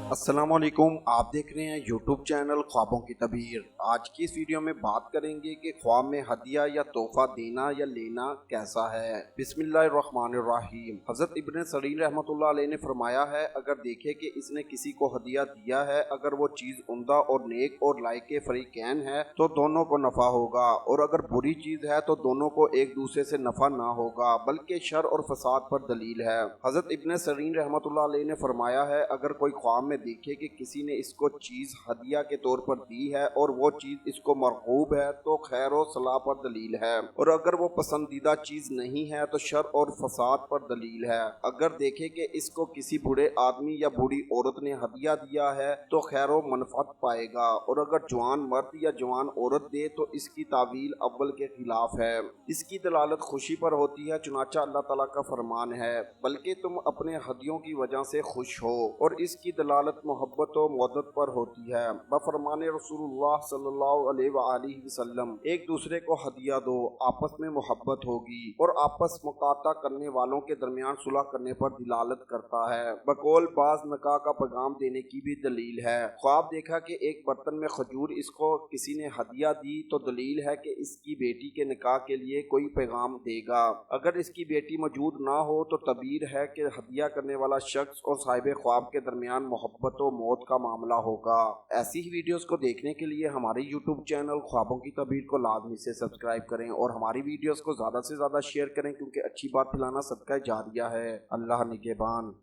अस्सलामुअलैकुम। आप देख रहे हैं यूट्यूब चैनल ख्वाबों की तबीर। आज की इस वीडियो में बात करेंगे कि ख्वाब में हदिया या तोहफा देना या लेना कैसा है। बिस्मिल्लाहिर्रहमानिर्रहीम। हजरत इब्न सरीन रहमतुल्लाह अलैह ने फरमाया है, अगर देखे कि इसने किसी को हदिया दिया है, अगर वो चीज उम्दा और नेक और लायके फरीकैन है तो दोनों को नफा होगा, और अगर बुरी चीज है तो दोनों को एक दूसरे से नफा ना होगा बल्कि शर और फसाद पर दलील है। हजरत इब्न सरीन रहमतुल्लाह अलैह ने फरमाया है, अगर कोई ख्वाब में देखे कि किसी ने इसको चीज हदिया के तौर पर दी है और वो चीज इसको मरगूब है तो खैर और सलाह पर दलील है, और अगर वो पसंदीदा चीज नहीं है तो शर और फसाद पर दलील है। अगर देखे कि इसको किसी बूढ़े आदमी या बूढ़ी औरत ने हदिया दिया है तो खैर व मनफत पाएगा, और अगर जवान मर्द या जवान औरत दे तो इसकी तावील अव्वल के खिलाफ है। इसकी दलालत खुशी पर होती है, चुनाचा अल्लाह ताला का फरमान है, बल्कि तुम अपने हदियों की वजह से खुश हो, और इसकी दलालत मोहब्बत और मदद पर होती है। बफरमाने रसूलुल्लाह सल्लल्लाहु अलैहि वसल्लम, एक दूसरे को हदिया दो, आपस में मोहब्बत होगी, और आपस मुकाता करने वालों के दरमियान सुलह करने पर दिलालत करता है। बकौल बाज नकाह का पैगाम देने की भी दलील है। ख्वाब देखा कि एक बर्तन में खजूर इसको किसी ने हदिया दी तो दलील है कि इसकी बेटी के निकाह के लिए कोई पैगाम देगा। अगर इसकी बेटी मौजूद ना हो तो तबीर है कि हदिया करने वाला शख्स और साहिब ख्वाब के दरमियान मोहब्बत और मौत का मामला होगा। ऐसी ही वीडियोस को देखने के लिए हमारे यूट्यूब चैनल ख्वाबों की तबीर को लाजमी से सब्सक्राइब करें और हमारी वीडियोस को ज़्यादा से ज़्यादा शेयर करें, क्योंकि अच्छी बात फैलाना सदका जारिया है। अल्लाह निगहबान।